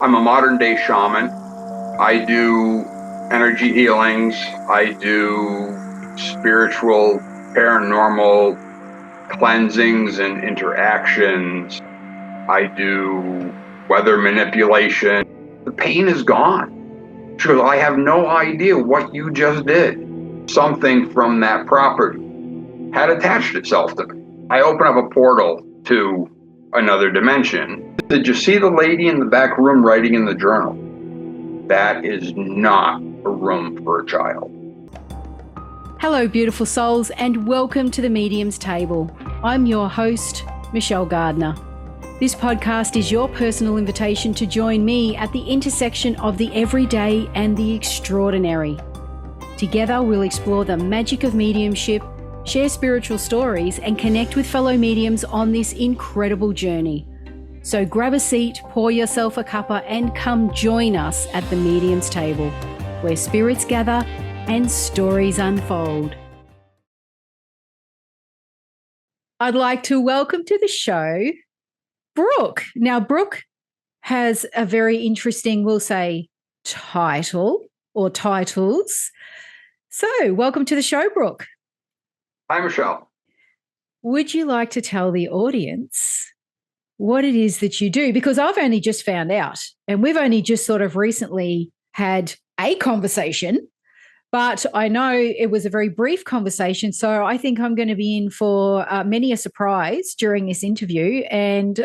I'm a modern day shaman. I do energy healings. I do spiritual, paranormal cleansings and interactions. I do weather manipulation. The pain is gone. She goes, I have no idea what you just did. Something from that property had attached itself to me. I open up a portal to another dimension. Did you see the lady in the back room writing in the journal? That is not a room for a child. Hello, beautiful souls, and welcome to the Medium's Table. I'm your host, Michelle Gardner. This podcast is your personal invitation to join me at the intersection of the everyday and the extraordinary. Together, we'll explore the magic of mediumship, share spiritual stories, and connect with fellow mediums on this incredible journey. So grab a seat, pour yourself a cuppa, and come join us at the Medium's Table, where spirits gather and stories unfold. I'd like to welcome to the show Brooke. Now, Brooke has a very interesting, we'll say, title or titles. So, welcome to the show, Brooke. Hi, Michelle. Would you like to tell the audience what it is that you do? Because I've only just found out, and we've only just sort of recently had a conversation, but I know it was a very brief conversation. So I think I'm going to be in for many a surprise during this interview. And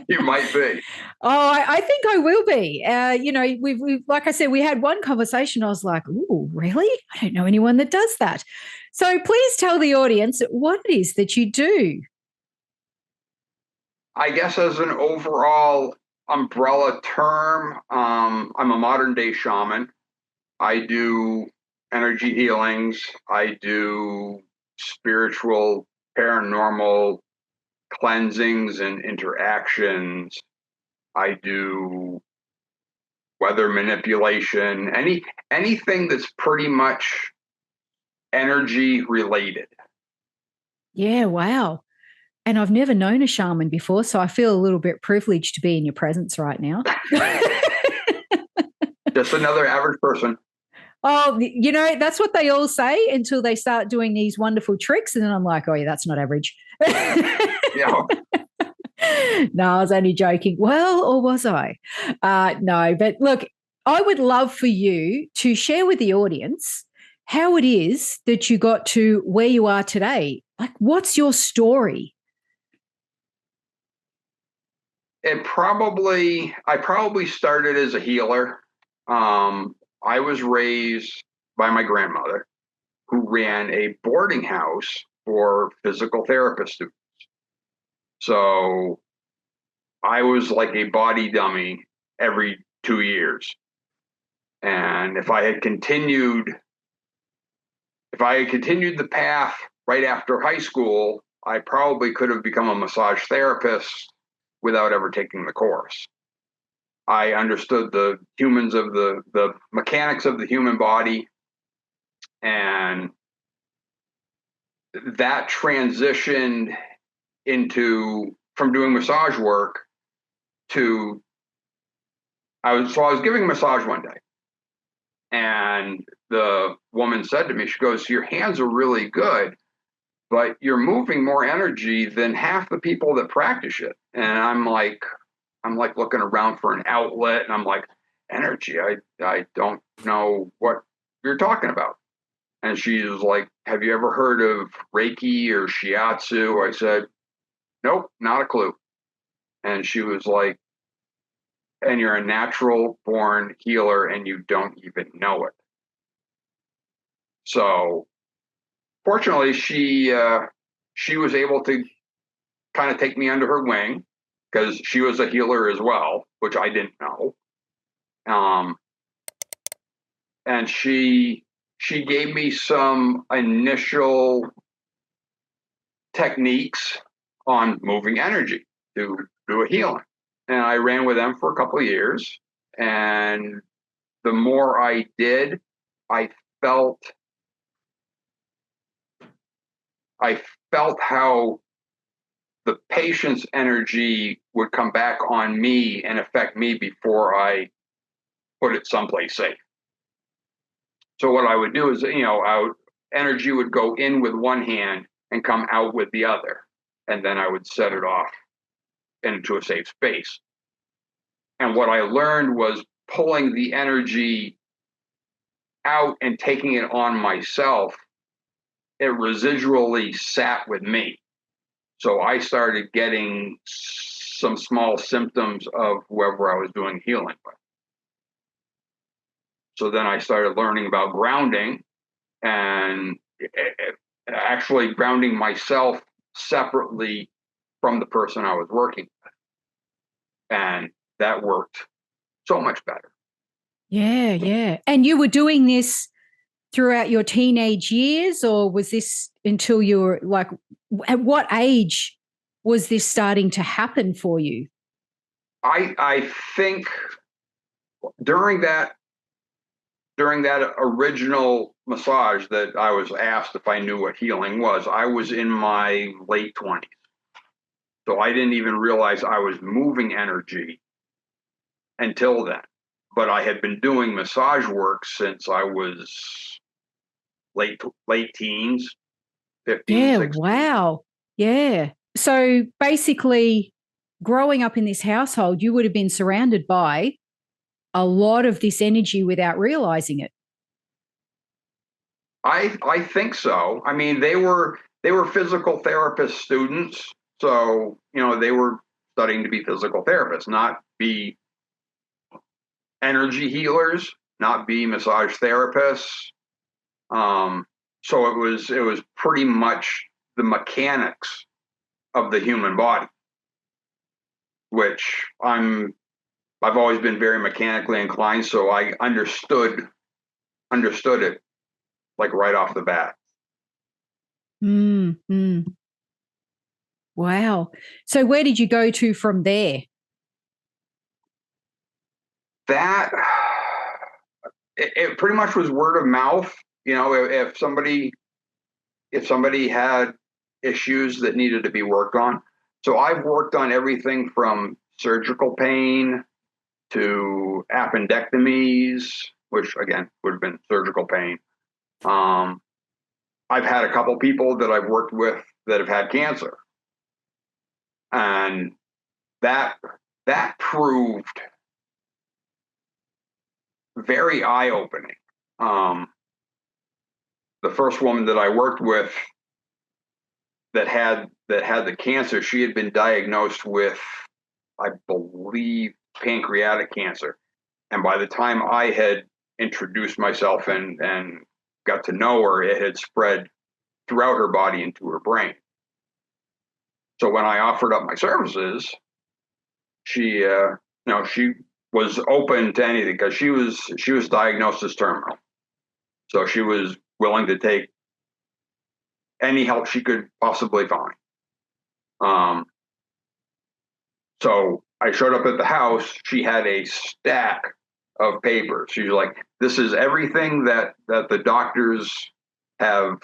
You might be. I think I will be. We've like I said, we had one conversation. I was like, "Ooh, really? I don't know anyone that does that." So please tell the audience what it is that you do. I guess as an overall umbrella term, I'm a modern day shaman. I do energy healings. I do spiritual, paranormal cleansings and interactions. I do weather manipulation, anything that's pretty much energy related. Yeah, wow. And I've never known a shaman before, so I feel a little bit privileged to be in your presence right now. Just another average person. Oh, that's what they all say until they start doing these wonderful tricks. And then I'm like, oh, yeah, that's not average. Yeah. No, I was only joking. Well, or was I? No, but look, I would love for you to share with the audience how it is that you got to where you are today. Like, what's your story? I probably started as a healer. I was raised by my grandmother, who ran a boarding house for physical therapist students. So I was like a body dummy every 2 years. And if I had continued the path right after high school, I probably could have become a massage therapist without ever taking the course. I understood the mechanics of the human body, and that transitioned from doing massage work to I was giving a massage one day, and the woman said to me, she goes, "Your hands are really good, but you're moving more energy than half the people that practice it." And I'm like looking around for an outlet, and I'm like, energy? I don't know what you're talking about. And she was like, "Have you ever heard of Reiki or Shiatsu?" I said, "Nope, not a clue." And she was like, "And you're a natural born healer and you don't even know it." So fortunately, she was able to kind of take me under her wing, because she was a healer as well, which I didn't know. And she gave me some initial techniques on moving energy to do a healing. And I ran with them for a couple of years. And the more I did, I felt I felt how the patient's energy would come back on me and affect me before I put it someplace safe. So what I would do is, energy would go in with one hand and come out with the other, and then I would set it off into a safe space. And what I learned was pulling the energy out and taking it on myself, it residually sat with me. So I started getting some small symptoms of whoever I was doing healing with. So then I started learning about grounding and actually grounding myself separately from the person I was working with. And that worked so much better. Yeah, yeah. And you were doing this throughout your teenage years, or was this until you were like, at what age was this starting to happen for you? I think during that original massage that I was asked if I knew what healing was, I was in my late 20s. So I didn't even realize I was moving energy until then. But I had been doing massage work since I was late teens, 15, Yeah, 16. wow. Yeah. So basically, growing up in this household, you would have been surrounded by a lot of this energy without realizing it. I think so. I mean, they were physical therapist students, so they were studying to be physical therapists, not be energy healers, not be massage therapists. So it was pretty much the mechanics of the human body, which I've always been very mechanically inclined, so I understood it like right off the bat. Mm. Wow. So where did you go to from there? That it pretty much was word of mouth. If somebody had issues that needed to be worked on. So I've worked on everything from surgical pain to appendectomies, which again would have been surgical pain. I've had a couple people that I've worked with that have had cancer, and that proved very eye-opening. The first woman that I worked with that had the cancer, she had been diagnosed with, I believe, pancreatic cancer. And by the time I had introduced myself and got to know her, it had spread throughout her body into her brain. So when I offered up my services, she was open to anything because she was diagnosed as terminal. So she was willing to take any help she could possibly find. So I showed up at the house. She had a stack of papers. She was like, "This is everything that the doctors have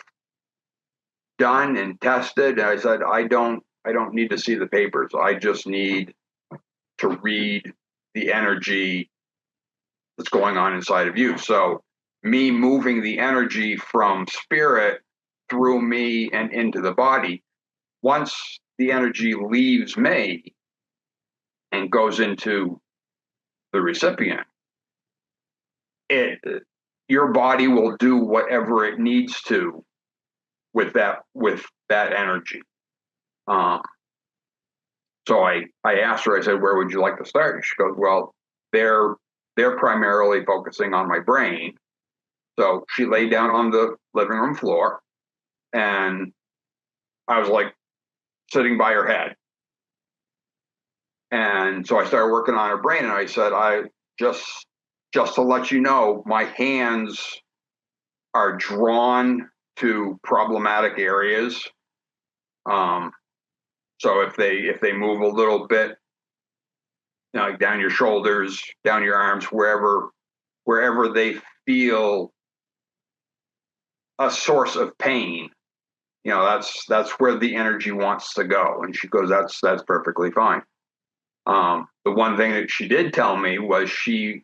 done and tested." And I said, I don't need to see the papers. I just need to read the energy that's going on inside of you. So me moving the energy from spirit through me and into the body, once the energy leaves me and goes into the recipient, your body will do whatever it needs to with that energy. So I asked her, I said, "Where would you like to start?" And she goes, "Well, they're primarily focusing on my brain." So she laid down on the living room floor, and I was like sitting by her head. And so I started working on her brain, and I said, "I just to let you know, my hands are drawn to problematic areas. So if they move a little bit, like down your shoulders, down your arms, wherever they feel a source of pain, that's where the energy wants to go. And she goes, that's perfectly fine. The one thing that she did tell me was she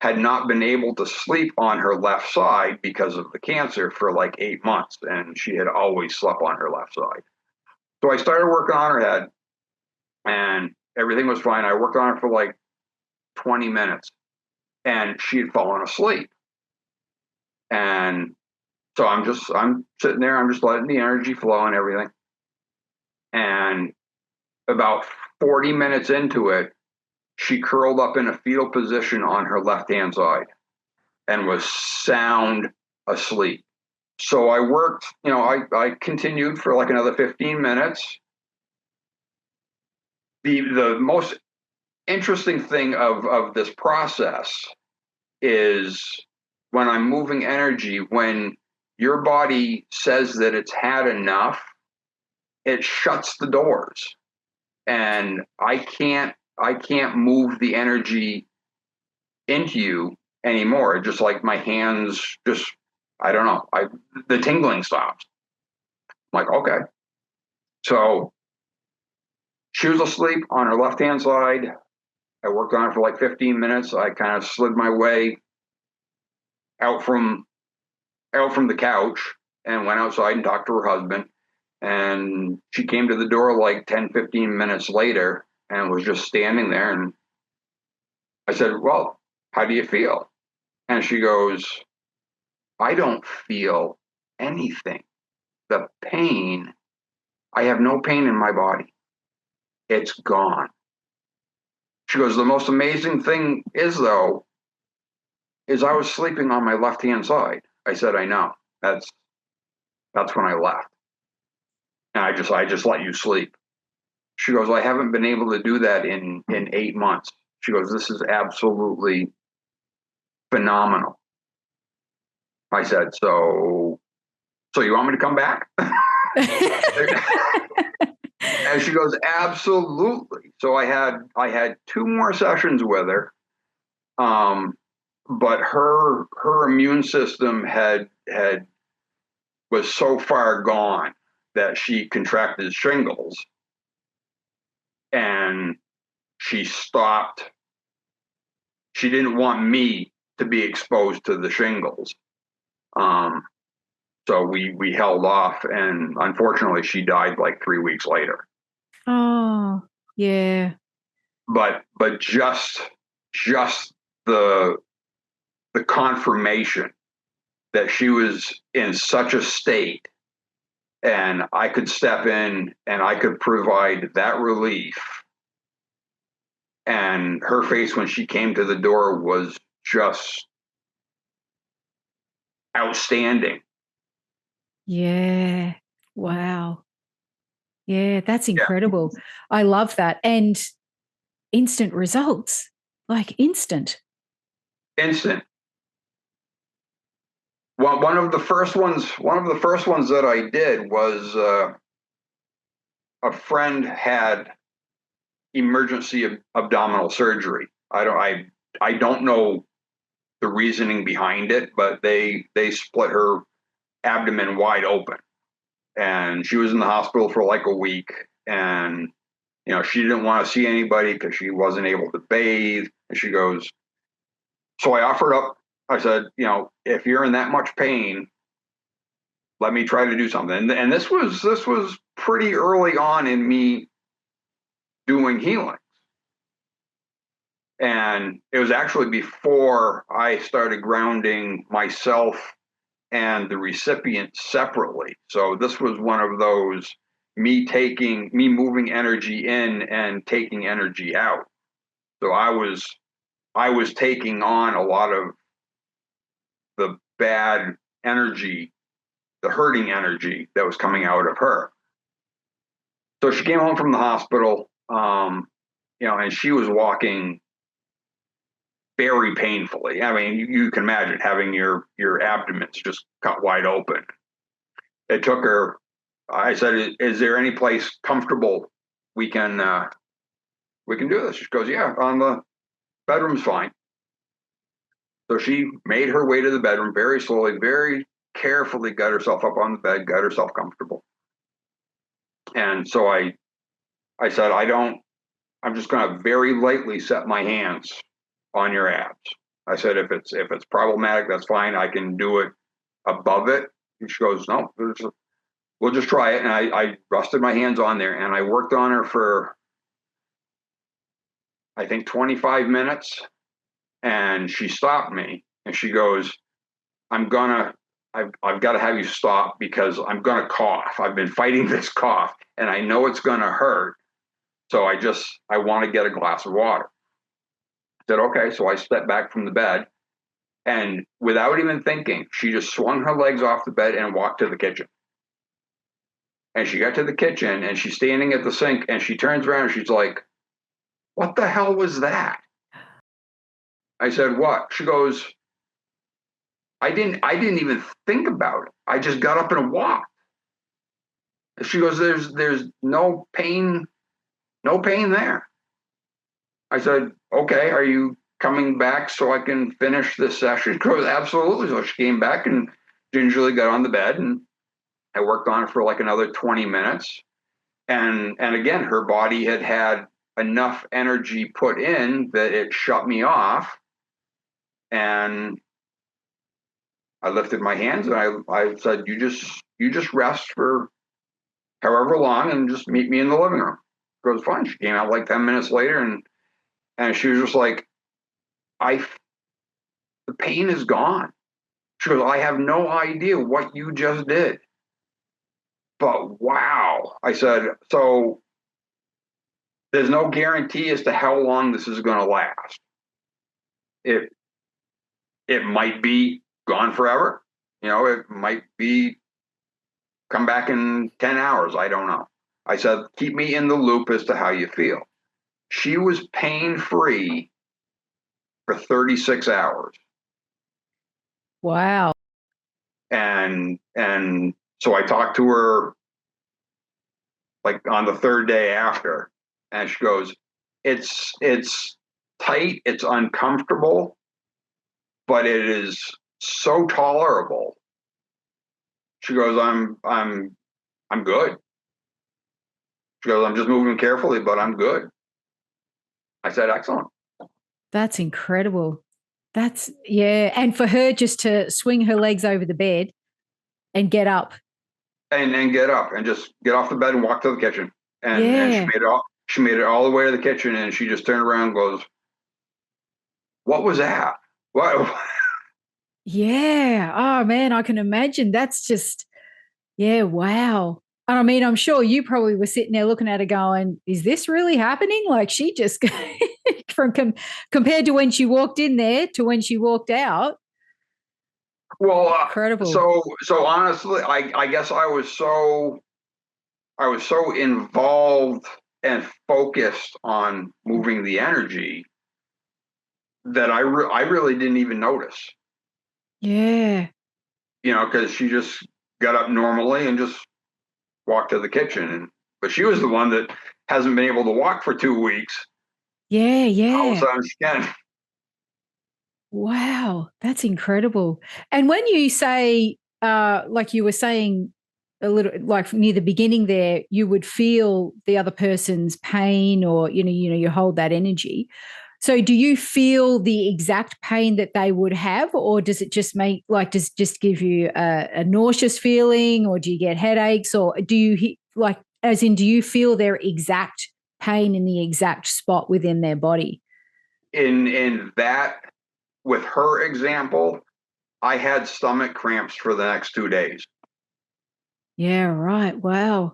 had not been able to sleep on her left side because of the cancer for like 8 months, and she had always slept on her left side. So I started working on her head, and everything was fine. I worked on it for like 20 minutes, and she had fallen asleep. And so I'm sitting there, I'm just letting the energy flow and everything. And about 40 minutes into it, she curled up in a fetal position on her left-hand side and was sound asleep. So I worked, I continued for like another 15 minutes. The most interesting thing of this process is when I'm moving energy, when your body says that it's had enough, it shuts the doors. And I can't move the energy into you anymore. Just like my hands just, I don't know, the tingling stops. I'm like, okay. So she was asleep on her left-hand side. I worked on it for like 15 minutes. I kind of slid my way out from the couch and went outside and talked to her husband. And she came to the door like 10, 15 minutes later and was just standing there. And I said, well, how do you feel? And she goes, I don't feel anything. The pain, I have no pain in my body. It's gone. She goes, the most amazing thing is, though, is I was sleeping on my left-hand side. I said, I know. That's when I left. And I just let you sleep. She goes, I haven't been able to do that in 8 months. She goes, this is absolutely phenomenal. I said, so you want me to come back? And she goes, absolutely. So I had 2 more sessions with her. But her immune system was so far gone that she contracted shingles, and she stopped. She didn't want me to be exposed to the shingles. So we held off, and unfortunately she died like 3 weeks later. Oh, yeah. But just the confirmation that she was in such a state and I could step in and I could provide that relief. And her face when she came to the door was just outstanding. Yeah. Wow. Yeah, that's incredible. Yeah. I love that. And instant results, like instant. Well, one of the first ones that I did was a friend had emergency abdominal surgery. I don't know the reasoning behind it, but they split her abdomen wide open, and she was in the hospital for like a week. And she didn't want to see anybody because she wasn't able to bathe. And she goes, so I offered up. I said, if you're in that much pain, let me try to do something. And this was pretty early on in me doing healing. And it was actually before I started grounding myself and the recipient separately. So this was one of those me moving energy in and taking energy out. So I was taking on a lot of the bad energy, the hurting energy that was coming out of her. So she came home from the hospital, and she was walking very painfully. I mean, you can imagine having your abdomens just cut wide open. It took her. I said, "Is there any place comfortable we can do this?" She goes, "Yeah, on the bedroom's fine." So she made her way to the bedroom very slowly, very carefully got herself up on the bed, got herself comfortable. And so I said, I'm just going to very lightly set my hands on your abs. I said, if it's problematic, that's fine. I can do it above it. And she goes, no, we'll just try it. And I rested my hands on there and I worked on her for, I think, 25 minutes. And she stopped me and she goes, I've got to have you stop because I'm going to cough. I've been fighting this cough and I know it's going to hurt. So I want to get a glass of water. I said, okay. So I stepped back from the bed and without even thinking, she just swung her legs off the bed and walked to the kitchen. And she got to the kitchen and she's standing at the sink and she turns around and she's like, what the hell was that? I said, what? She goes, I didn't even think about it. I just got up and walked. She goes, there's no pain there. I said, okay, are you coming back so I can finish this session? She goes, absolutely. So she came back and gingerly got on the bed and I worked on it for like another 20 minutes. And again, her body had enough energy put in that it shut me off. And I lifted my hands and I said, you just rest for however long and just meet me in the living room. It goes, fine. She came out like 10 minutes later and she was just like, the pain is gone. She goes, I have no idea what you just did. But wow. I said, so there's no guarantee as to how long this is going to last. It might be gone forever. It might be come back in 10 hours. I don't know. I said, keep me in the loop as to how you feel. She was pain-free for 36 hours. Wow. And so I talked to her like on the third day after, and she goes, it's tight, it's uncomfortable, but it is so tolerable. She goes, I'm good. She goes, I'm just moving carefully, but I'm good. I said, excellent. That's incredible. Yeah. And for her just to swing her legs over the bed and get up. And get up and just get off the bed and walk to the kitchen. And she made it all the way to the kitchen and she just turned around and goes, what was that? What? Yeah. Oh man, I can imagine. That's just, yeah, wow. And I mean, I'm sure you probably were sitting there looking at her going, is this really happening? Like she just compared to when she walked in there to when she walked out. Well, incredible. So honestly, I guess I was so involved and focused on moving the energy that I really didn't even notice. Yeah. Because she just got up normally and just walked to the kitchen. But she was the one that hasn't been able to walk for 2 weeks. Yeah, yeah. All of a sudden she can. Wow, that's incredible. And when you say, like you were saying a little, like near the beginning there, you would feel the other person's pain or, you hold that energy. So do you feel the exact pain that they would have, or does it just does it just give you a nauseous feeling, or do you get headaches, or do you do you feel their exact pain in the exact spot within their body? In that, with her example, I had stomach cramps for the next 2 days. Yeah, right. Wow.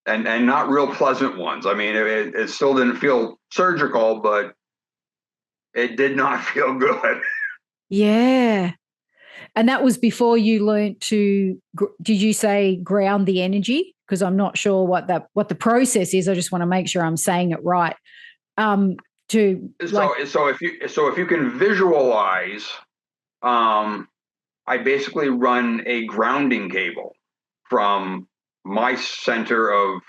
And not real pleasant ones. I mean, it still didn't feel surgical, but it did not feel good. Yeah. And that was before you learned to, did you say ground the energy? Because I'm not sure what the process is. I just want to make sure I'm saying it right. So if you can visualize, I basically run a grounding cable from my center of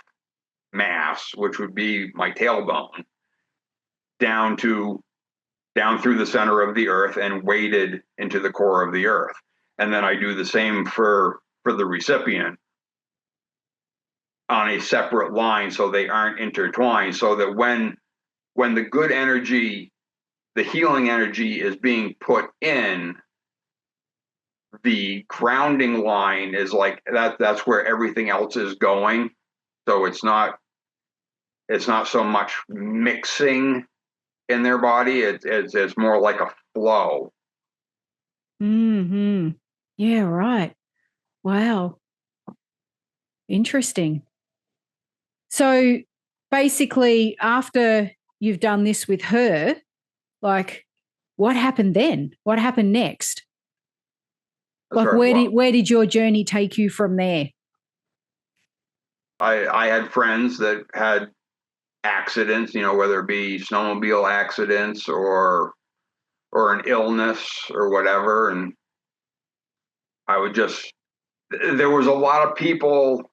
mass, which would be my tailbone, down through the center of the earth and weighted into the core of the earth. and then I do the same for the recipient on a separate line so they aren't intertwined, so that when the good energy, the healing energy is being put in, the grounding line is like that's where everything else is going. So it's not so much mixing in their body. It's more like a flow. Mm-hmm. Yeah, right. Wow. Interesting. So basically, after you've done this with her, like, what happened then? What happened next? That's Like, right. where did your journey take you from there? I had friends that had accidents, whether it be snowmobile accidents or an illness or whatever, and I would just there was a lot of people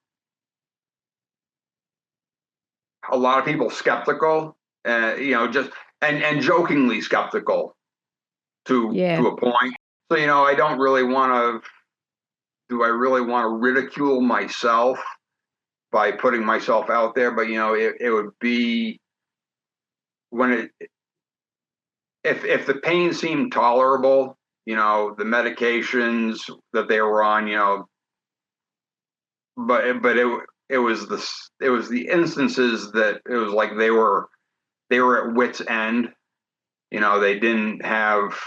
skeptical, just and jokingly skeptical to Yeah. a point. So I don't really want to. Do I really want to ridicule myself by putting myself out there? But it would be when if the pain seemed tolerable, the medications that they were on, but it was the instances that it was like they were at wit's end. They didn't have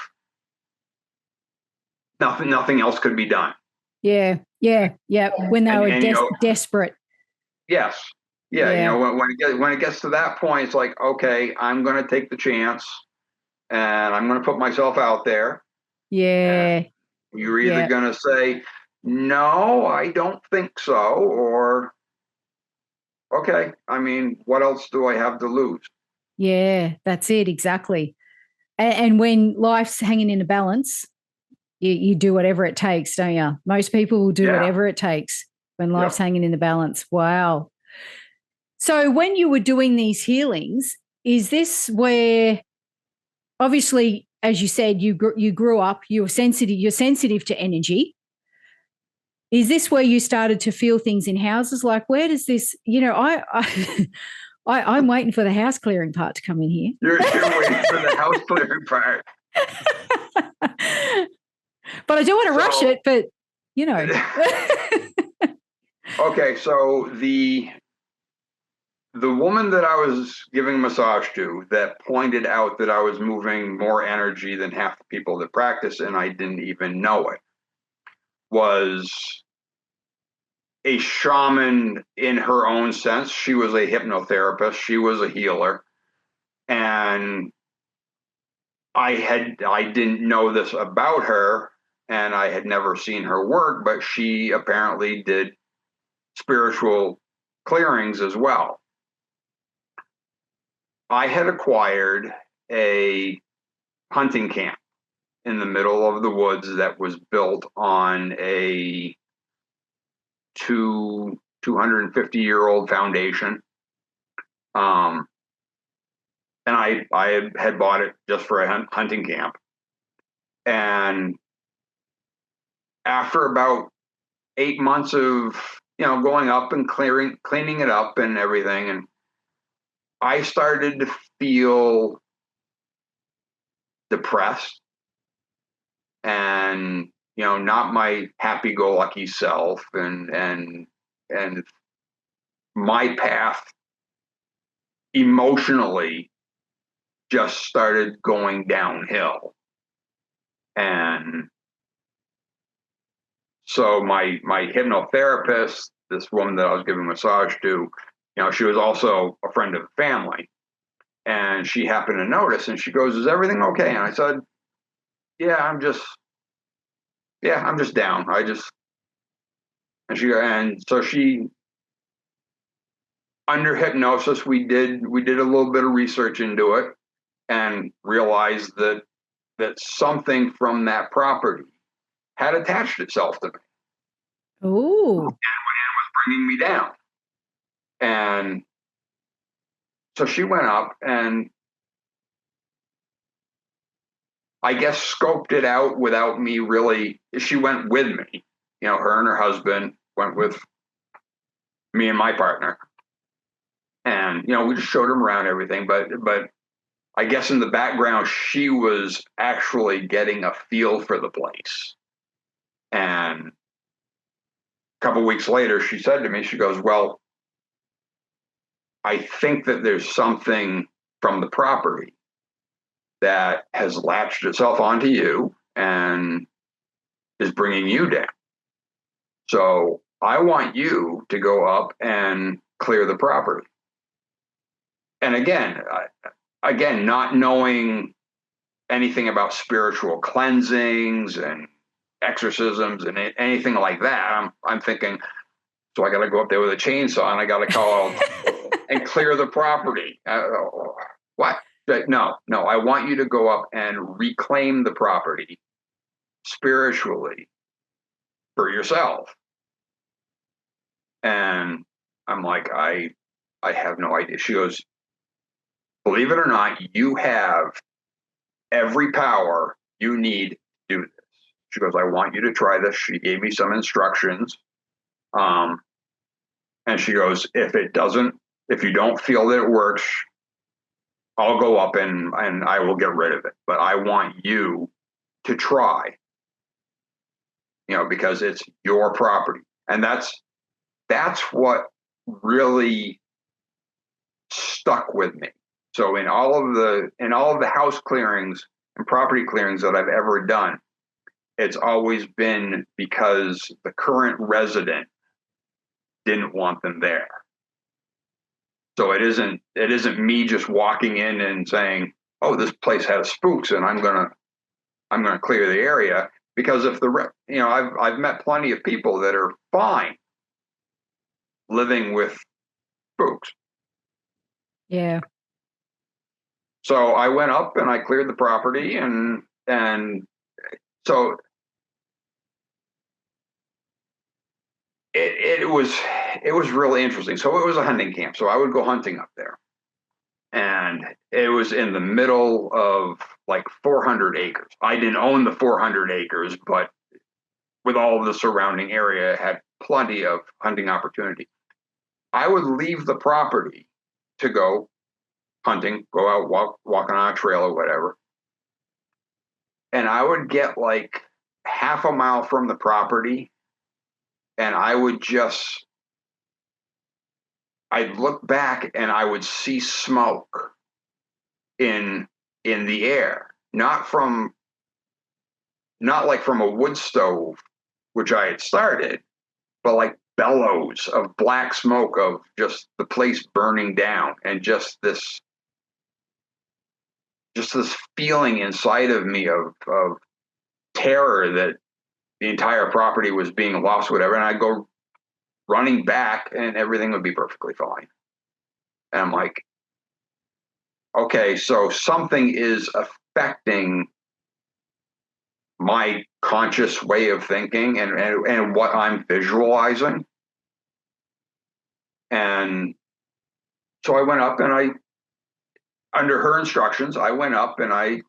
nothing else could be done. Yeah. Yeah. Yeah. When they were desperate. Yes. Yeah. Yeah. When it gets to that point, it's like, okay, I'm going to take the chance and I'm going to put myself out there. Yeah. You're either going to say, no, I don't think so, or, okay, I mean, what else do I have to lose? Yeah, that's it. Exactly. And when life's hanging in a balance, you do whatever it takes, don't you? Most people will do whatever it takes when life's hanging in the balance. Wow. So when you were doing these healings, is this where, obviously, as you said, you grew up, you're sensitive to energy. Is this where you started to feel things in houses? Like, where does this, I'm waiting for the house clearing part to come in here. You're waiting for the house clearing part. But I don't want to rush it, but Okay, so the woman that I was giving massage to that pointed out that I was moving more energy than half the people that practice, and I didn't even know it, was a shaman in her own sense. She was a hypnotherapist. She was a healer. And I didn't know this about her, and I had never seen her work, but she apparently did spiritual clearings as well. I had acquired a hunting camp in the middle of the woods that was built on a 250-year-old foundation. And I had bought it just for a hunting camp. And after about 8 months of going up and cleaning it up and everything, and I started to feel depressed and not my happy-go-lucky self, and my path emotionally just started going downhill. And so my hypnotherapist, this woman that I was giving massage to, she was also a friend of the family, and she happened to notice, and she goes, "Is everything okay?" And I said, "Yeah, I'm just down. And so she, under hypnosis, we did a little bit of research into it and realized that something from that property had attached itself to me. Oh. And was bringing me down. And so she went up, and I guess, scoped it out without me really. She went with me. Her and her husband went with me and my partner. And, we just showed them around everything. But I guess in the background, she was actually getting a feel for the place. And a couple of weeks later, she said to me, she goes, well, I think that there's something from the property that has latched itself onto you and is bringing you down. So I want you to go up and clear the property. And again, not knowing anything about spiritual cleansings and exorcisms and anything like that, I'm thinking, so I got to go up there with a chainsaw and I got to call and clear the property. What? No, I want you to go up and reclaim the property spiritually for yourself. And I'm like, I have no idea. She goes, believe it or not, you have every power you need to do this. She goes, I want you to try this. She gave me some instructions. And she goes, if you don't feel that it works, I'll go up and I will get rid of it. But I want you to try, because it's your property. And that's what really stuck with me. So in all of the house clearings and property clearings that I've ever done, it's always been because the current resident didn't want them there. So it isn't me just walking in and saying, "Oh, this place has spooks, and I'm gonna clear the area." Because if I've met plenty of people that are fine living with spooks. Yeah. So I went up and I cleared the property, and so it was really interesting. So it was a hunting camp. So I would go hunting up there, and it was in the middle of like 400 acres. I didn't own the 400 acres, but with all of the surrounding area, it had plenty of hunting opportunity. I would leave the property to go hunting, go out walking on a trail or whatever. And I would get like half a mile from the property, and I'd look back and I would see smoke in the air, not like from a wood stove, which I had started, but like bellows of black smoke of just the place burning down, and just this feeling inside of me of terror that the entire property was being lost, whatever. And I'd go running back and everything would be perfectly fine. And I'm like, okay, so something is affecting my conscious way of thinking and what I'm visualizing. And so I went up and under her instructions, I went up and I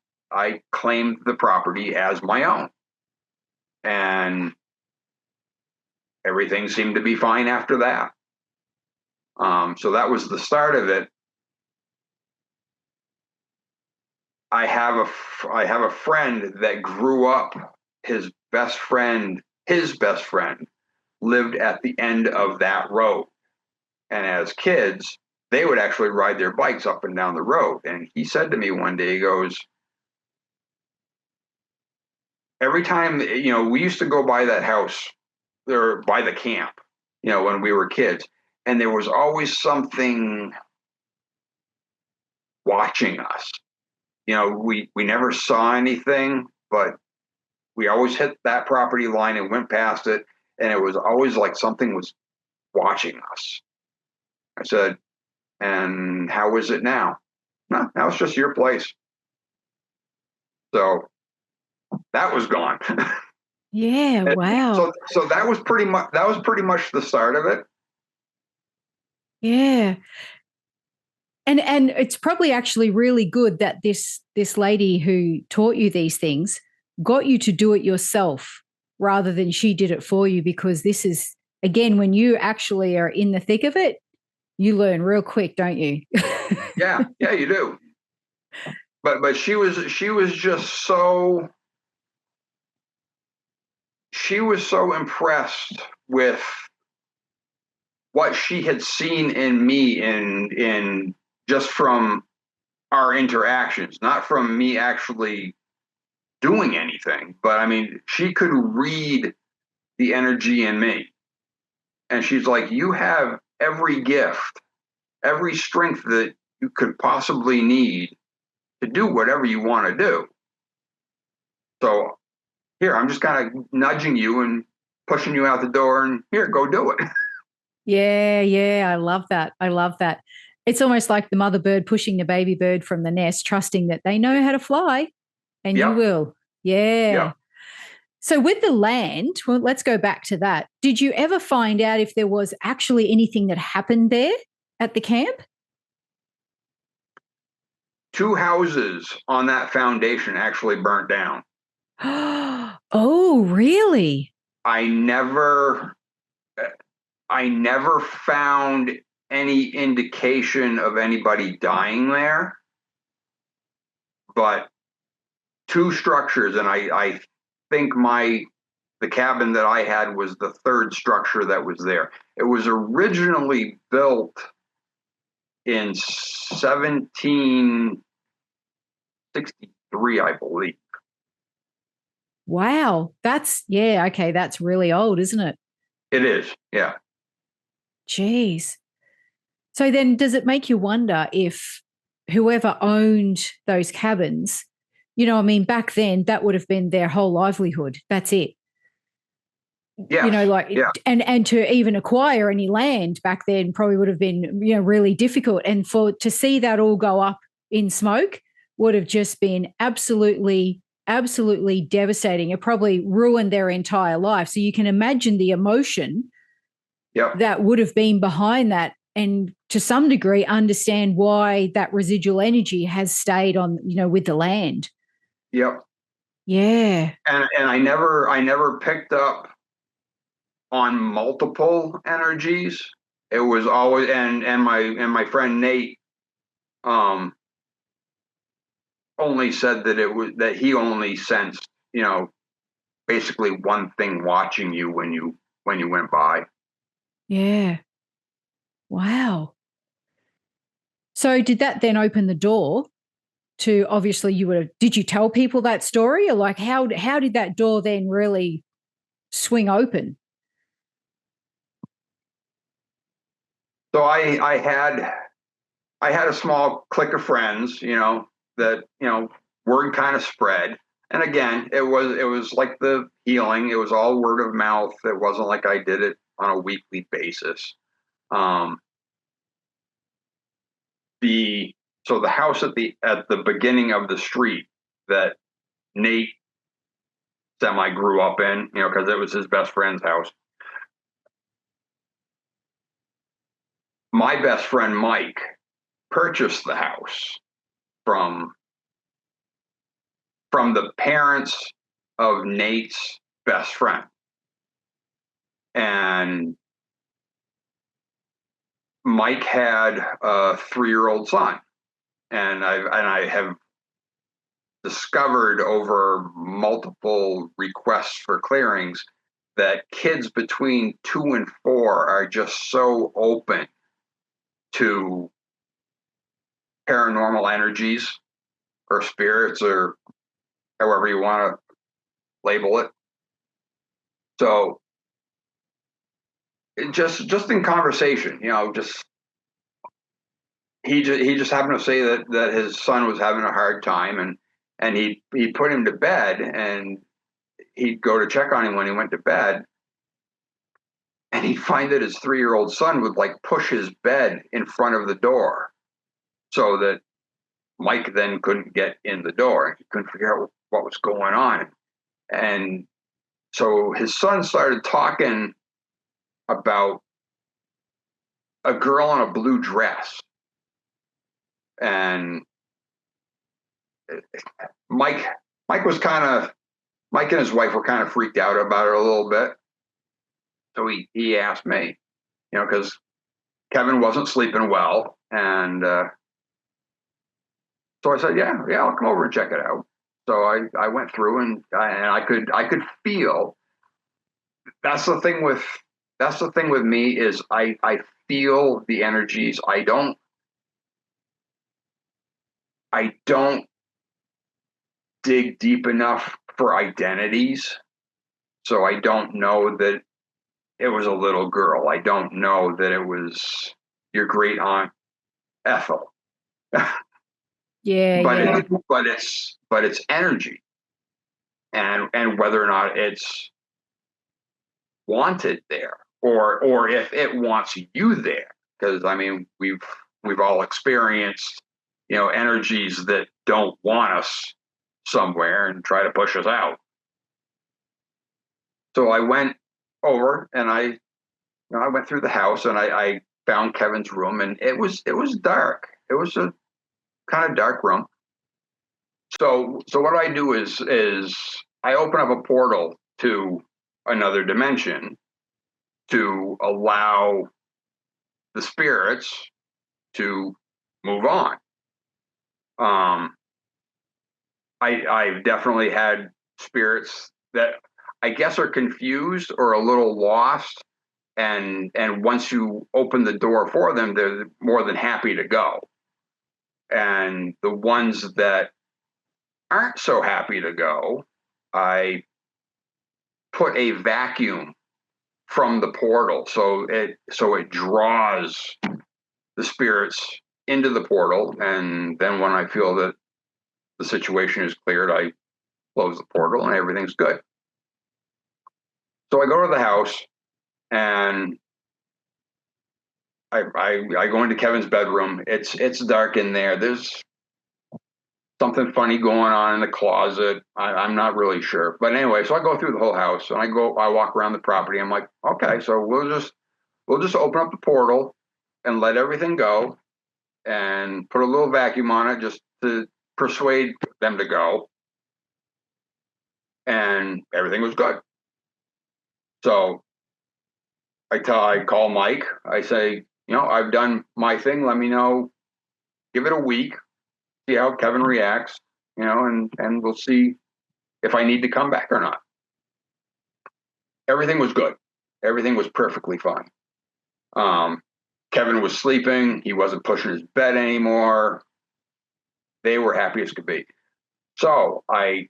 claimed the property as my own. And everything seemed to be fine after that. So that was the start of it. I have a friend that grew up. His best friend lived at the end of that road. And as kids, they would actually ride their bikes up and down the road. And he said to me one day, he goes, every time, we used to go by that house or by the camp, when we were kids, and there was always something watching us. We never saw anything, but we always hit that property line and went past it. And it was always like something was watching us. I said, and how is it now? No, now it's just your place. So that was gone. Yeah. Wow. So that was pretty much the start of it. Yeah. And it's probably actually really good that this lady who taught you these things got you to do it yourself rather than she did it for you, because this is, again, when you actually are in the thick of it, you learn real quick, don't you? Yeah, you do. But she was just so she was so impressed with what she had seen in me in just from our interactions, not from me actually doing anything. But I mean, she could read the energy in me. And she's like, you have every gift, every strength that you could possibly need to do whatever you want to do. So here, I'm just kind of nudging you and pushing you out the door, and here, go do it. Yeah, I love that. I love that. It's almost like the mother bird pushing the baby bird from the nest, trusting that they know how to fly and you Yep, will. Yeah. yep. So with the land, well, let's go back to that. Did you ever find out if there was actually anything that happened there at the camp? Two houses on that foundation actually burnt down. Oh, really? I never, I never found any indication of anybody dying there, but two structures, and I think the cabin that I had was the third structure that was there. It was originally built in 1763, I believe. Wow. Yeah, okay, that's really old, isn't it? It is, yeah. Jeez. So then does it make you wonder if whoever owned those cabins, I mean, back then that would have been their whole livelihood. That's it. Yes, yeah, And to even acquire any land back then probably would have been, really difficult. And to see that all go up in smoke would have just been absolutely, absolutely devastating. It probably ruined their entire life. So you can imagine the emotion yep, that would have been behind that, and to some degree understand why that residual energy has stayed on, with the land. yep. Yeah. And I never picked up on multiple energies. It was always, and my friend Nate um only said that it was that he only sensed, basically one thing watching you when you went by. Yeah. Wow. So did that then open the door to, obviously did you tell people that story, or like how did that door then really swing open? So I had a small clique of friends, that word kind of spread. And again, it was like the healing. It was all word of mouth. It wasn't like I did it on a weekly basis. Um, the so the house at the beginning of the street that Nate semi grew up in, because it was his best friend's house. My best friend Mike purchased the house from the parents of Nate's best friend. And Mike had a 3-year-old son. And I have discovered over multiple requests for clearings that kids between 2 and 4 are just so open to paranormal energies or spirits, or however you want to label it. So just in conversation, just he just happened to say that his son was having a hard time, and he put him to bed, and he'd go to check on him when he went to bed, and he'd find that his 3-year-old son would like push his bed in front of the door so that Mike then couldn't get in the door, and he couldn't figure out what was going on. And so his son started talking about a girl in a blue dress. And Mike, Mike was kind of, Mike and his wife were kind of freaked out about it a little bit. So he asked me, because Kevin wasn't sleeping well. And so I said, yeah, I'll come over and check it out. So I went through and I could feel. That's the thing with me is I feel the energies. I don't dig deep enough for identities. So I don't know that it was a little girl. I don't know that it was your great aunt Ethel. Yeah, but it's energy, and whether or not it's wanted there, or if it wants you there, because I mean we've all experienced energies that don't want us somewhere and try to push us out. So I went over and I went through the house and I found Kevin's room, and it was dark. It was a kind of dark room. So what I do is I open up a portal to another dimension to allow the spirits to move on. I've definitely had spirits that I guess are confused or a little lost, and once you open the door for them, they're more than happy to go. And the ones that aren't so happy to go, I put a vacuum from the portal, so it draws the spirits into the portal, and then when I feel that the situation is cleared, I close the portal and everything's good. So I go to the house and I go into Kevin's bedroom. It's dark in there. There's something funny going on in the closet. I'm not really sure, but anyway, so I go through the whole house and I walk around the property. I'm like, okay, so we'll just open up the portal and let everything go and put a little vacuum on it just to persuade them to go. And everything was good. So I call Mike. I say, I've done my thing. Let me know. Give it a week. See how Kevin reacts. And we'll see if I need to come back or not. Everything was good. Everything was perfectly fine. Kevin was sleeping. He wasn't pushing his bed anymore. They were happy as could be. So I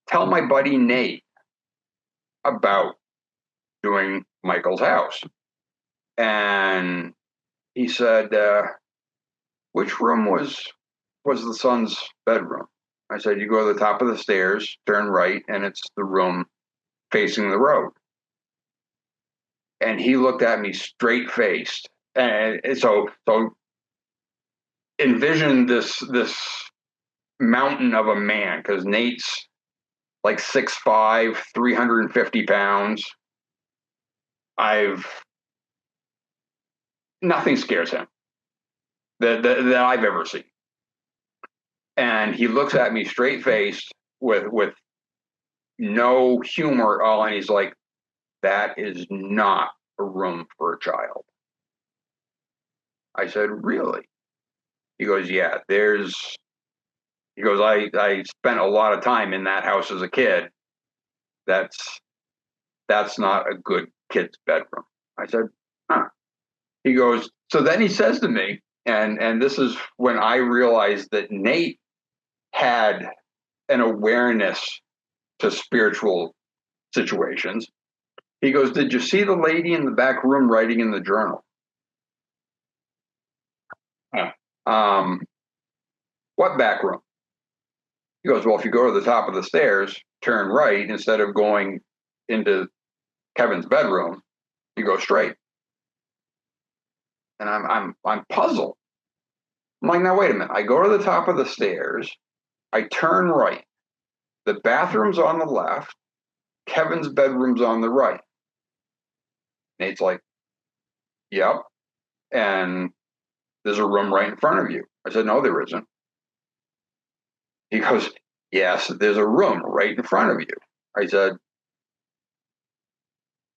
tell my buddy Nate about doing Michael's house. And he said, which room was the son's bedroom? I said, you go to the top of the stairs, turn right, and it's the room facing the road. And he looked at me straight faced. And so envision this mountain of a man, because Nate's like 6'5", 350 pounds. Nothing scares him that I've ever seen. And he looks at me straight faced with no humor at all, and he's like, that is not a room for a child. I said, really? He goes, yeah, he goes, I spent a lot of time in that house as a kid. That's not a good kid's bedroom. I said, huh. He goes, so then he says to me, and this is when I realized that Nate had an awareness to spiritual situations. He goes, did you see the lady in the back room writing in the journal? What back room? He goes, well, if you go to the top of the stairs, turn right, instead of going into Kevin's bedroom, you go straight. And I'm puzzled. I'm like, now wait a minute. I go to the top of the stairs, I turn right. The bathroom's on the left, Kevin's bedroom's on the right. Nate's like, yep. And there's a room right in front of you. I said, no, there isn't. He goes, yes, there's a room right in front of you. I said,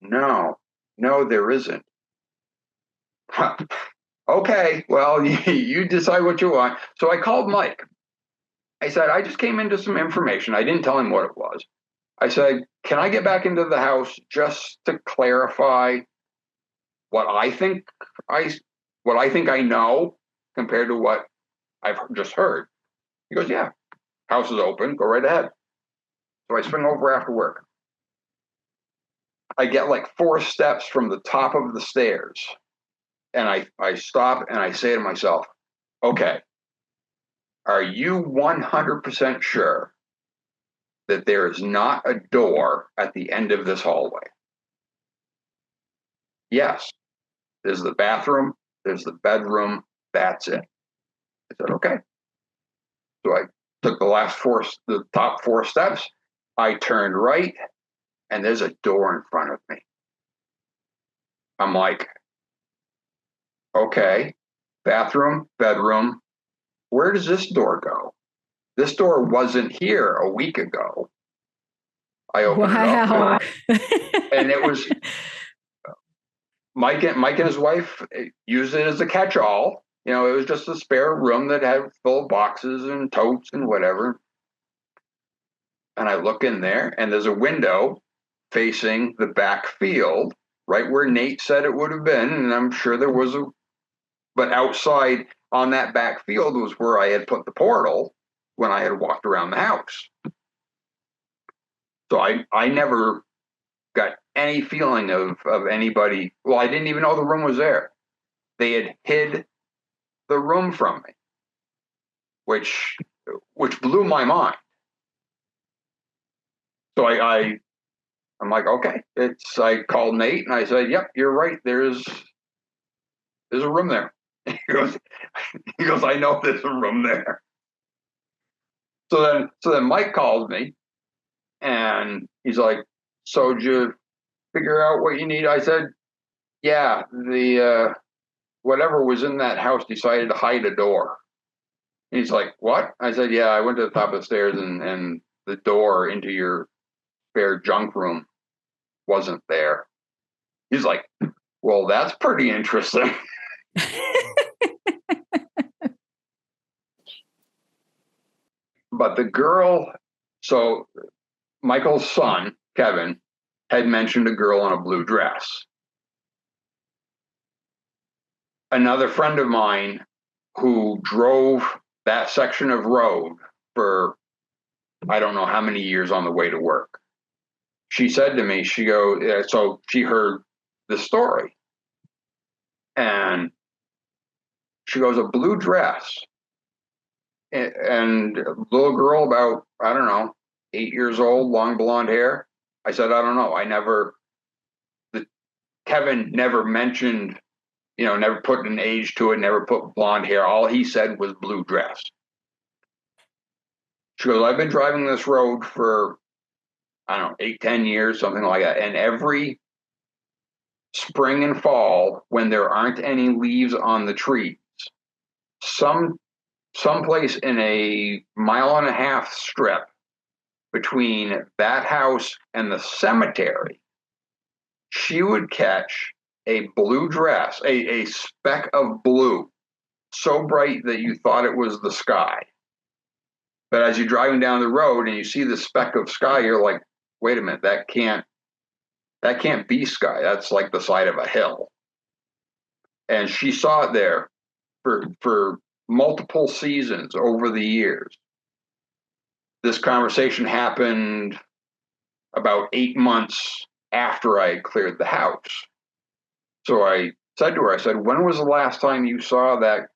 no, there isn't. Okay, well, you decide what you want. So I called Mike. I said, I just came into some information. I didn't tell him what it was. I said, can I get back into the house just to clarify what I think I know compared to what I've just heard? He goes, yeah, house is open. Go right ahead. So I swing over after work. I get like 4 steps from the top of the stairs. And I stop and I say to myself, okay, are you 100% sure that there is not a door at the end of this hallway? Yes. There's the bathroom, there's the bedroom, that's it. I said, okay. So I took the top 4 steps. I turned right, and there's a door in front of me. I'm like, okay, bathroom, bedroom, where does this door go? This door wasn't here a week ago. I opened it up, and it was Mike and his wife used it as a catch-all. It was just a spare room that had full of boxes and totes and whatever. And I look in there, and there's a window facing the back field, right where Nate said it would have been. And I'm sure there was but outside on that back field was where I had put the portal when I had walked around the house. So I never got any feeling of anybody. Well, I didn't even know the room was there. They had hid the room from me, which blew my mind. So I'm like, okay. I called Nate and I said, yep, you're right. There's a room there. He goes, I know there's a room there. So then Mike calls me and he's like, so did you figure out what you need? I said, yeah, the whatever was in that house decided to hide a door. And he's like, what? I said, yeah, I went to the top of the stairs and the door into your spare junk room wasn't there. He's like, well, that's pretty interesting. But the girl, so Michael's son, Kevin, had mentioned a girl in a blue dress. Another friend of mine who drove that section of road for I don't know how many years on the way to work. She said to me, so she heard the story. And she goes, a blue dress. And a little girl about, I don't know, 8 years old, long blonde hair. I said, I don't know. Kevin never mentioned, never put an age to it, never put blonde hair. All he said was blue dress. She goes, I've been driving this road for, I don't know, 8, 10 years, something like that. And every spring and fall, when there aren't any leaves on the trees, someplace in a 1.5-mile strip between that house and the cemetery, she would catch a blue dress, a speck of blue, so bright that you thought it was the sky. But as you're driving down the road and you see the speck of sky, you're like, wait a minute, that can't be sky. That's like the side of a hill. And she saw it there for multiple seasons over the years. This conversation happened about 8 months after I had cleared the house. So I said to her, when was the last time you saw that?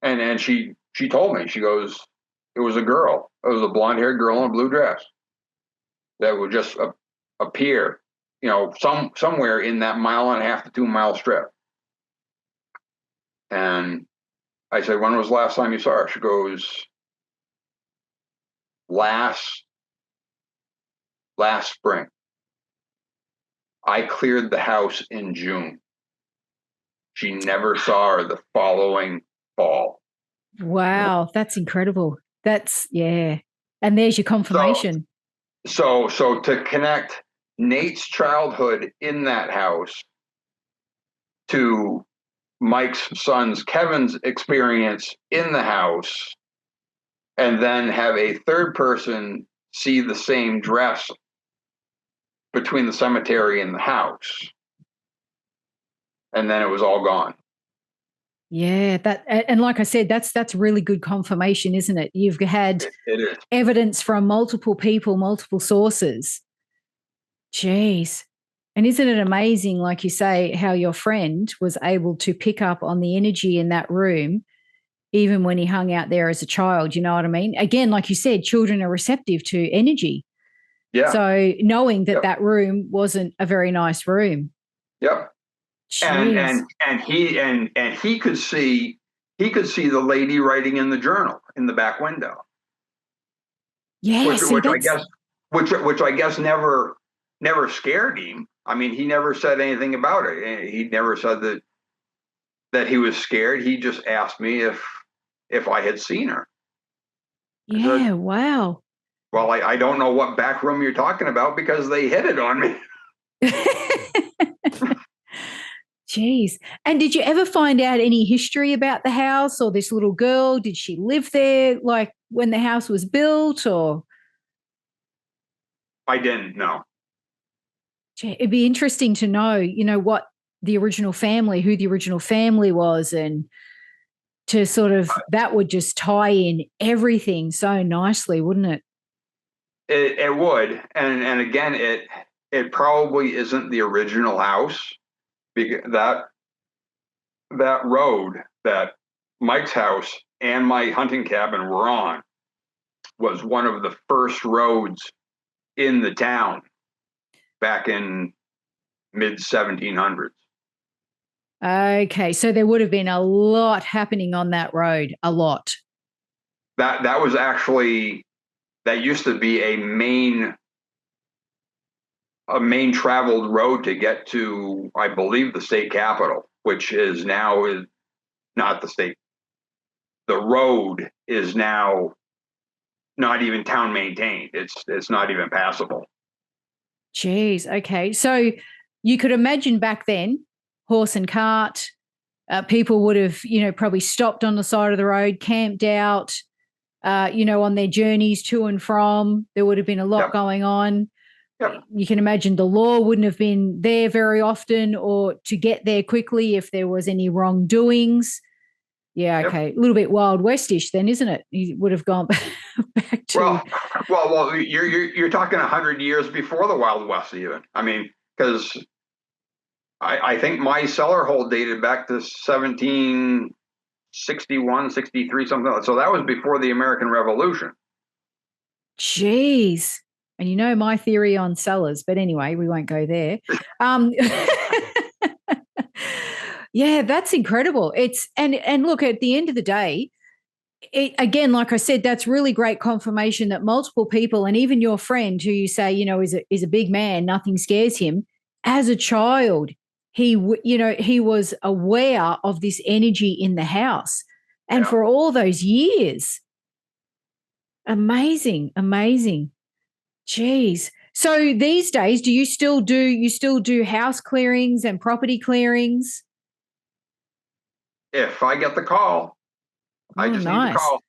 And she told me, she goes, it was a girl. It was a blonde-haired girl in a blue dress that would just appear, somewhere in that 1.5 to 2 mile strip. And I said, when was the last time you saw her? She goes, last spring. I cleared the house in June. She never saw her the following fall. Wow, that's incredible. That's yeah. And there's your So confirmation. so to connect Nate's childhood in that house to Mike's son's Kevin's experience in the house, and then have a third person see the same dress between the cemetery and the house, and then it was all gone. Yeah, that and like I said, that's really good confirmation, isn't it? You've had It is. evidence from multiple people, multiple sources. Jeez. And isn't it amazing, like you say, how your friend was able to pick up on the energy in that room, even when he hung out there as a child? You know what I mean? Again, like you said, children are receptive to energy. Yeah. So knowing that Yep. that room wasn't a very nice room. Yep. And Jeez. he could see the lady writing in the journal in the back window, Yeah, see, which I that's guess which I guess never scared him. I mean, he never said anything about it. He never said that he was scared. He just asked me if I had seen her. I yeah, said, wow. well, I don't know what back room you're talking about because they hid it on me. Jeez. And did you ever find out any history about the house or this little girl? Did she live there like when the house was built or? I didn't know. Gee, it'd be interesting to know, what the original family, who the original family was, and to sort of that would just tie in everything so nicely, wouldn't it? It would, and again, it probably isn't the original house, because that road that Mike's house and my hunting cabin were on was one of the first roads in the town back in mid 1700s. Okay, so there would have been a lot happening on that road, a lot. That was actually, that used to be a main traveled road to get to, I believe, the state capital, which is not the state. The road is now not even town maintained. It's not even passable. Jeez, okay. So you could imagine back then, horse and cart, people would have, probably stopped on the side of the road, camped out, on their journeys to and from. There would have been a lot Yep. going on. Yep. You can imagine the law wouldn't have been there very often or to get there quickly if there was any wrongdoings. Yeah, Yep. okay. A little bit Wild Westish then, isn't it? You would have gone back to. Well, you're talking 100 years before the Wild West, even. I mean, because I think my cellar hold dated back to 1761, 63, something like that. So that was before the American Revolution. Jeez. And you know my theory on cellars, but anyway, we won't go there. Yeah, that's incredible. It's and look, at the end of the day, again, like I said, that's really great confirmation that multiple people, and even your friend, who you say is a big man, nothing scares him. As a child, he was aware of this energy in the house, and for all those years, amazing, amazing. Jeez. So these days, do you still do house clearings and property clearings? If I get the call, I just need the call.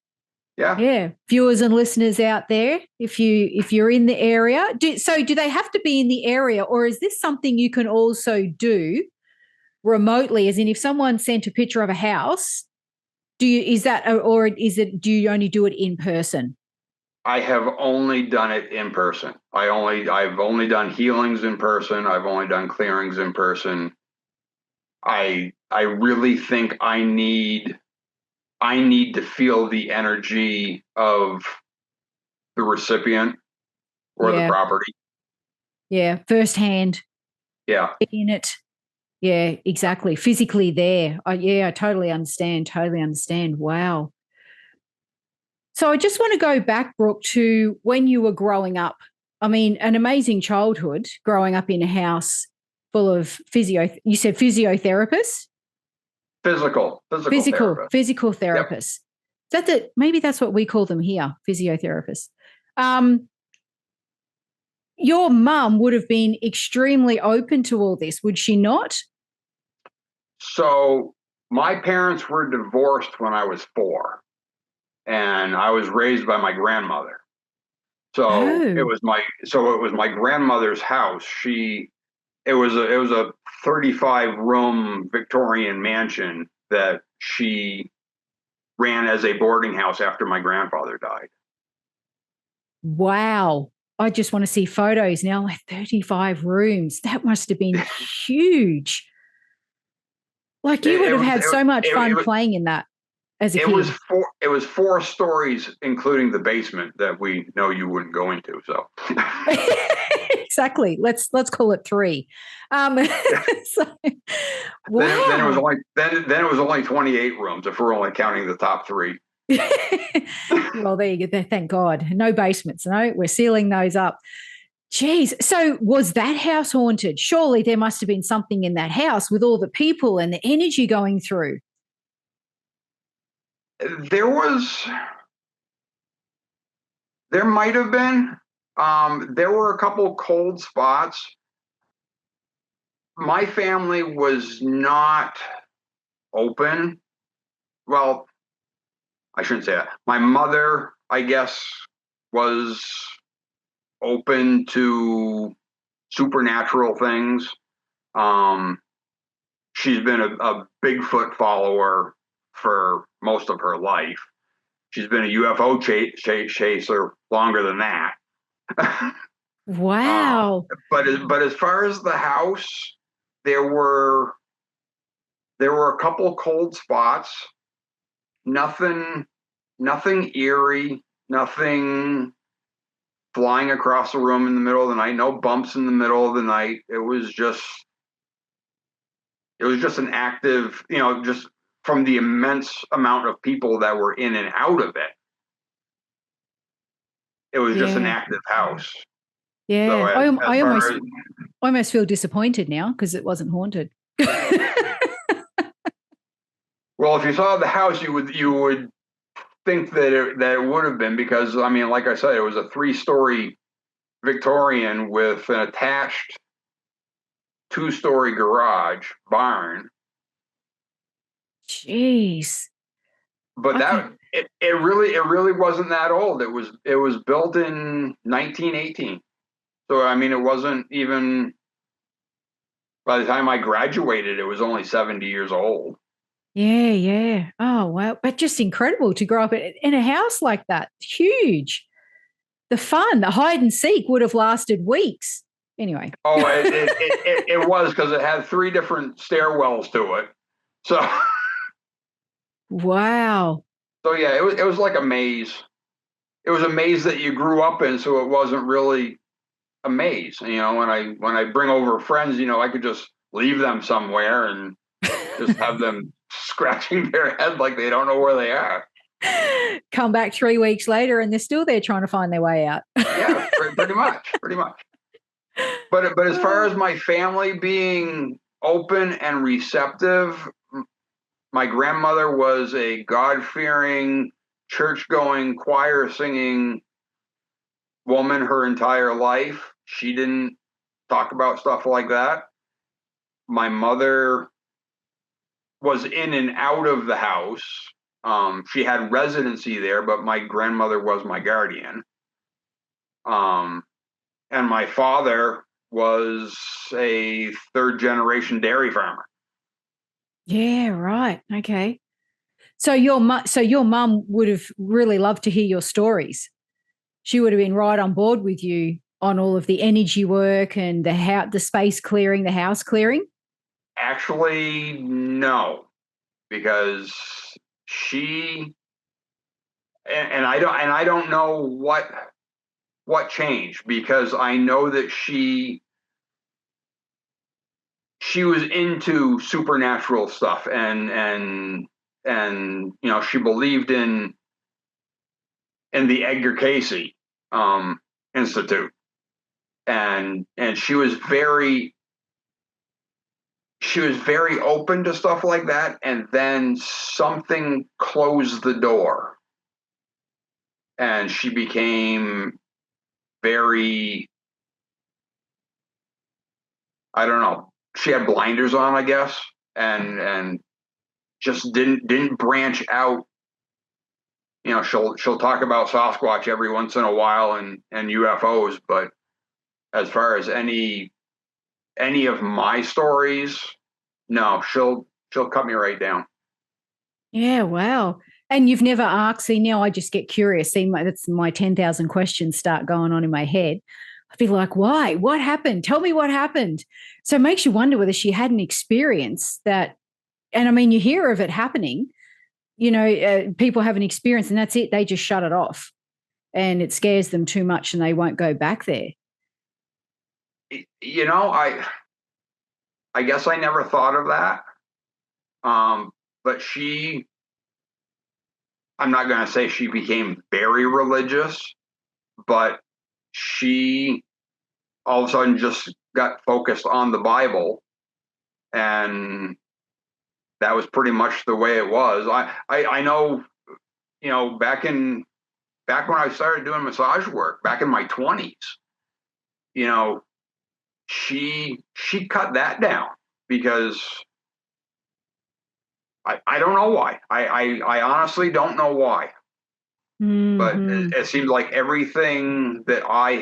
Yeah. Yeah. Viewers and listeners out there, if you're in the area, do they have to be in the area, or is this something you can also do remotely? As in, if someone sent a picture of a house, do you only do it in person? I have only done it in person. I've only done healings in person. I've only done clearings in person. I really think I need to feel the energy of the recipient or the property. Yeah, firsthand. Yeah. In it. Yeah, exactly. Physically there. I totally understand. Totally understand. Wow. So I just want to go back, Brooke, to when you were growing up. I mean, an amazing childhood growing up in a house full of you said physiotherapists? Physical therapists. Physical therapists. Maybe that's what we call them here, physiotherapists. Your mum would have been extremely open to all this, would she not? So my parents were divorced when I was 4, and I was raised by my grandmother. So it Oh, was my grandmother's house. It was a 35 room Victorian mansion that she ran as a boarding house after my grandfather died. wow. I just want to see photos now, like 35 rooms. That must have been huge. Like you would It have was had so much it fun was playing in that as a it was kid. four stories, including the basement that we know you wouldn't go into. So Exactly. Let's call it 3. So, then it was wow. only 28 rooms if we're only counting the top 3. Well, there you go. Thank God. No basements. No, we're sealing those up. Jeez. So was that house haunted? Surely there must have been something in that house with all the people and the energy going through. There was there might have been. There were a couple cold spots. My family was not open. Well, I shouldn't say that. My mother, I guess, was open to supernatural things. Um, she's been a Bigfoot follower for most of her life. She's been a UFO chaser longer than that. uh, Wow. but as far as the house, there were a couple cold spots. Nothing, nothing eerie. Nothing flying across the room in the middle of the night. No bumps in the middle of the night. It was just an active, just from the immense amount of people that were in and out of it. It was just an Yeah. active house. So Yeah. as far as I almost feel disappointed now because it wasn't haunted. well, if you saw the house, you would think that it would have been, because I mean, like I said, it was a 3-story Victorian with an attached 2-story garage barn. Jeez. But Okay. it really wasn't that old. It was built in 1918. So I mean, it wasn't even, by the time I graduated, it was only 70 years old. Yeah, yeah. Oh, wow. But just incredible to grow up in a house like that. Huge. The fun, the hide and seek would have lasted weeks. Anyway. Oh, it was, because it had 3 different stairwells to it. So Wow. so yeah, it was like a maze. It was a maze that you grew up in, so it wasn't really a maze. When I bring over friends, I could just leave them somewhere and just have them scratching their head like they don't know where they are. Come back 3 weeks later and they're still there trying to find their way out. Yeah, pretty much, pretty much. But as far as my family being open and receptive, my grandmother was a God-fearing, church-going, choir-singing woman her entire life. She didn't talk about stuff like that. My mother was in and out of the house. She had residency there, but my grandmother was my guardian. Um, and my father was a 3rd-generation dairy farmer. Yeah, right. Okay. So your mum would have really loved to hear your stories. She would have been right on board with you on all of the energy work and the space clearing, the house clearing. Actually, no, because she and I don't know what changed, because I know that she was into supernatural stuff, and she believed in the Edgar Casey Institute, and she was very open to stuff like that, and then something closed the door. and she became very, I don't know, she had blinders on, I guess, and just didn't branch out. She'll talk about Sasquatch every once in a while and UFOs, but as far as any of my stories, no, she'll cut me right down. Yeah, wow. And you've never asked, see, now I just get curious. See, that's my 10,000 questions start going on in my head. I'd be like, why? What happened? Tell me what happened. So it makes you wonder whether she had an experience that, and I mean, you hear of it happening, people have an experience and that's it. They just shut it off and it scares them too much and they won't go back there. I guess I never thought of that. But I'm not going to say she became very religious, but she all of a sudden just got focused on the Bible, and that was pretty much the way it was. I know, back when I started doing massage work back in my 20s, she cut that down because I don't know why. I honestly don't know why. Mm-hmm. But it seemed like everything that I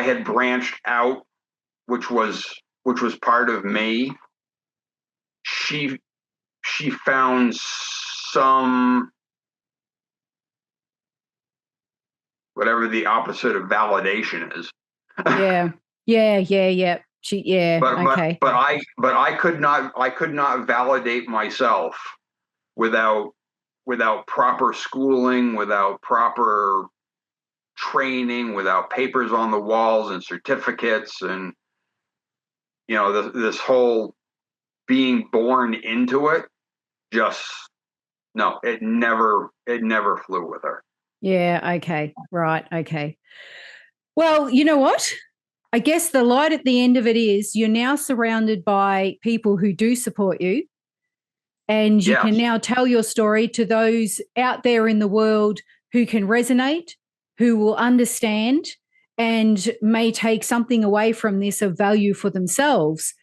had branched out, which was part of me, she found some, whatever the opposite of validation is. Yeah. Okay. But I could not validate myself without proper schooling, without proper training, without papers on the walls and certificates, and this whole being born into it, just no, it never flew with her. Yeah, okay. Right, okay. Well, you know what? I guess the light at the end of it is you're now surrounded by people who do support you. And you can now tell your story to those out there in the world who can resonate, who will understand, and may take something away from this of value for themselves.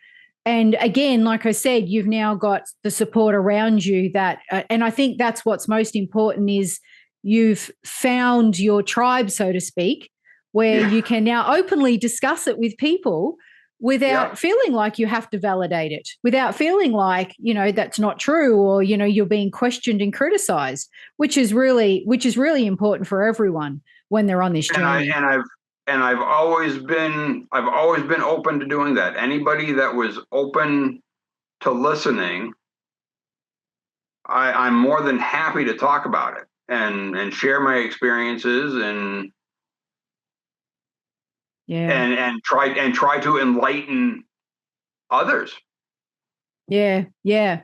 And again, like I said, you've now got the support around you that, and I think that's what's most important is you've found your tribe, so to speak, where you can now openly discuss it with people without feeling like you have to validate it, without feeling like, that's not true or, you're being questioned and criticized, which is really important for everyone when they're on this journey. And I've always been open to doing that. Anybody that was open to listening, I'm more than happy to talk about it and share my experiences and try to enlighten others. Yeah,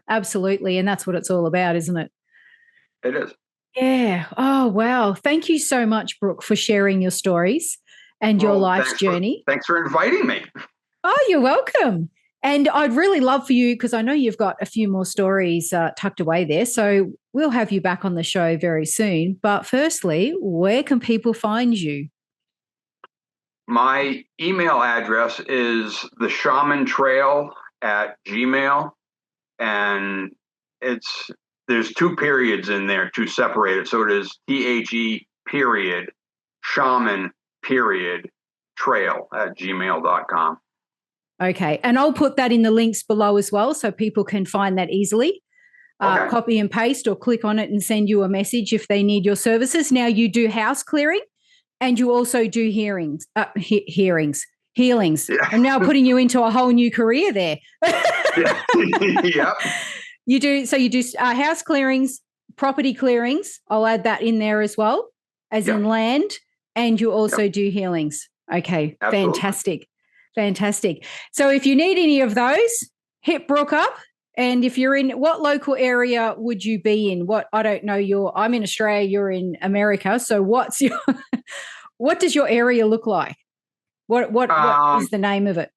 absolutely. And that's what it's all about, isn't it? It is. Yeah. Oh, wow. Thank you so much, Brooke, for sharing your stories and your life's journey. Thanks for inviting me. Oh, you're welcome. And I'd really love for you, because I know you've got a few more stories tucked away there. So we'll have you back on the show very soon. But firstly, where can people find you? My email address is theshamantrail@gmail.com. And there's 2 periods in there to separate it. So it is THE shaman trail@gmail.com. Okay. And I'll put that in the links below as well so people can find that easily. Okay. Copy and paste or click on it and send you a message if they need your services. Now, you do house clearing and you also do healings. Yeah. I'm now putting you into a whole new career there. Yep. You do house clearings, property clearings. I'll add that in there as well, as in land, and you also do healings. Okay, absolutely. Fantastic. So if you need any of those, hit Brooke up. And if you're in, what local area would you be in? I don't know, I'm in Australia, you're in America. So what does your area look like? What is the name of it?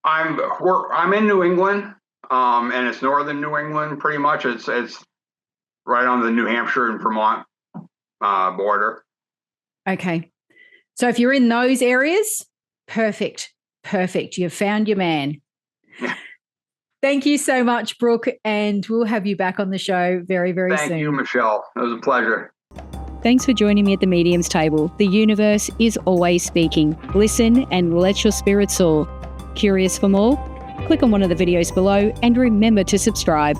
I'm in New England, and it's northern New England pretty much. It's right on the New Hampshire and Vermont border. Okay. So if you're in those areas, perfect. You've found your man. Yeah. Thank you so much, Brooke, and we'll have you back on the show very, very soon. Thank you, Michelle. It was a pleasure. Thanks for joining me at the Medium's Table. The universe is always speaking. Listen and let your spirit soar. Curious for more? Click on one of the videos below and remember to subscribe.